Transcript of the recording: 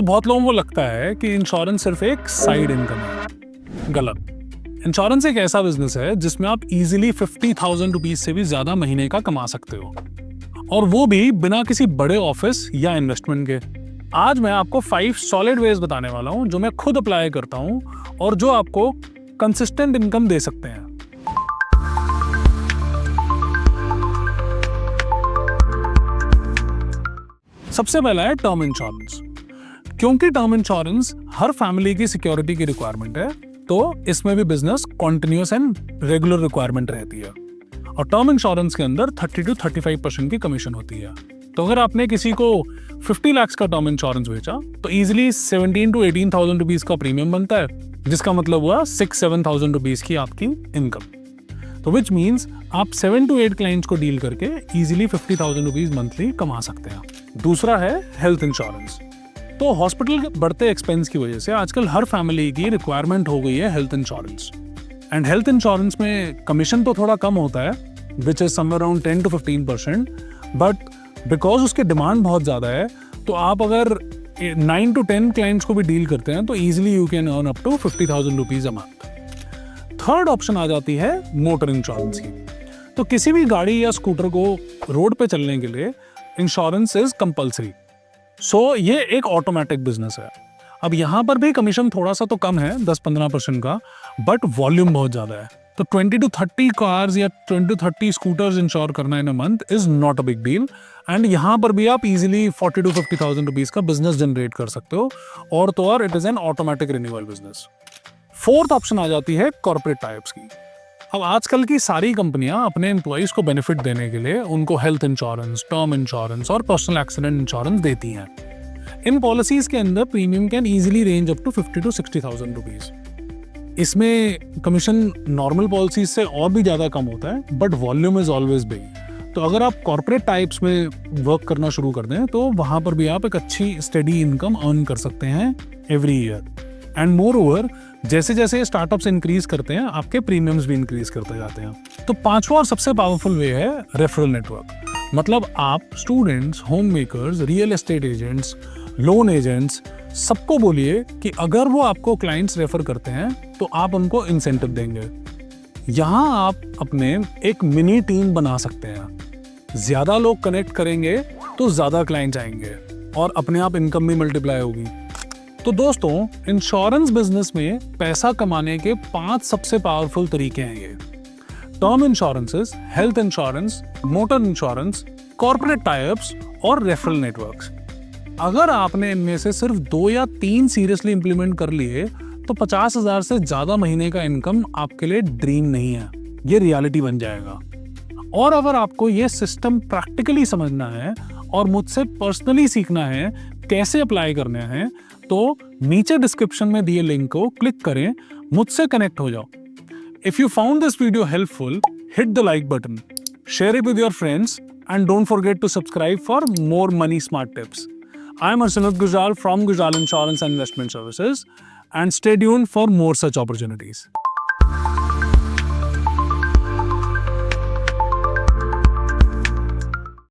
बहुत लोगों को लगता है कि इंश्योरेंस सिर्फ एक साइड इनकम है। गलत। इंश्योरेंस एक ऐसा बिजनेस है जिसमें आप इजीली 50,000 रुपीज से भी ज्यादा महीने का कमा सकते हो, और वो भी बिना किसी बड़े ऑफिस या इन्वेस्टमेंट के। आज मैं आपको 5 सॉलिड वेज बताने वाला हूं जो मैं खुद अप्लाई करता हूं और जो आपको कंसिस्टेंट इनकम दे सकते हैं। सबसे पहला है टर्म इंश्योरेंस। क्योंकि टर्म इंश्योरेंस हर फैमिली की सिक्योरिटी की रिक्वायरमेंट है, तो इसमें भी business continuous and regular requirement रहती है। और टर्म इंश्योरेंस के अंदर 30 to 35% की कमीशन होती है। तो अगर आपने किसी को 50 लाख का टर्म इंश्योरेंस बेचा तो इजीली 17 to 18,000 रुपीज का प्रीमियम बनता है, जिसका मतलब हुआ 6-7,000 रुपीज की आपकी इनकम। तो विच मीन्स आप 7 to 8 क्लाइंट्स को डील करके इजीली 50,000 रुपीज मंथली कमा सकते हैं। दूसरा है हेल्थ इंश्योरेंस। तो हॉस्पिटल के बढ़ते एक्सपेंस की वजह से आजकल हर फैमिली की रिक्वायरमेंट हो गई है health insurance. And health insurance में कमीशन तो थोड़ा कम होता है, which is somewhere around 10 to 15%, but because उसकी डिमांड बहुत ज़्यादा है, तो आप अगर 9 to 10 क्लाइंट्स को भी डील करते हैं तो easily you can earn up to 50,000 rupees a month. Third option आ जाती है मोटर इंश्योरेंस की। तो किसी भी गाड़ी या स्कूटर को रोड पे चलने के लिए इंश्योरेंस इज कंपल्सरी। सो ये एक ऑटोमेटिक बिजनेस है। अब यहाँ पर भी कमीशन थोड़ा सा तो कम है, 10-15% का, बट वॉल्यूम बहुत ज़्यादा है। तो 20 to 30 कार्स या 20 to 30 स्कूटर्स इंश्योर करना in a month is not a big deal. And यहाँ पर भी आप इजीली 40 to 50,000 रुपीज का बिजनेस जनरेट कर सकते हो, और तो और it is an automatic renewal business. Fourth option आ जाती है कॉर्पोरेट टाइप्स की। अब आजकल की सारी कंपनियां अपने एम्प्लॉइज को बेनिफिट देने के लिए उनको हेल्थ इंश्योरेंस, टर्म इंश्योरेंस और पर्सनल एक्सीडेंट इंश्योरेंस देती हैं। इन पॉलिसीज के अंदर premium can easily range up to 50 to 60,000 rupees. इसमें कमीशन नॉर्मल पॉलिसीज से और भी ज़्यादा कम होता है, but volume is always big. तो अगर आप कॉर्पोरेट टाइप्स में वर्क करना शुरू कर दें तो वहाँ पर भी आप एक अच्छी स्टेडी इनकम अर्न कर सकते हैं every year. And more over, जैसे जैसे स्टार्टअप्स इंक्रीज करते हैं आपके प्रीमियम्स भी इंक्रीज करते जाते हैं। तो पांचवा और सबसे पावरफुल वे है रेफरल नेटवर्क। मतलब आप students, home makers, real estate agents, loan agents, सबको बोलिए कि अगर वो आपको क्लाइंट्स रेफर करते हैं तो आप उनको इंसेंटिव देंगे। यहाँ आप अपने एक मिनी टीम बना सकते हैं। ज्यादा लोग कनेक्ट करेंगे तो ज्यादा क्लाइंट्स आएंगे और अपने आप इनकम भी मल्टीप्लाई होगी। तो दोस्तों, इंश्योरेंस बिजनेस में पैसा कमाने के 5 सबसे पावरफुल तरीके हैं ये। Term insurances, health insurance, motor insurance, corporate types और रेफरल नेटवर्क्स। अगर आपने इनमें से सिर्फ 2 या 3 सीरियसली इंप्लीमेंट कर लिए तो 50,000 से ज्यादा महीने का इनकम आपके लिए ड्रीम नहीं है, ये रियलिटी बन जाएगा। और अगर आपको ये सिस्टम प्रैक्टिकली समझना है और मुझसे पर्सनली सीखना है कैसे अप्लाई करने हैं, तो नीचे डिस्क्रिप्शन में दिए लिंक को क्लिक करें, मुझसे कनेक्ट हो जाओ। If you found this video helpful, hit the like button, share it with your friends, and don't forget to subscribe for more money smart tips. I am Arshanud Gujral from Gujral Insurance and Investment Services, and stay tuned for more such opportunities.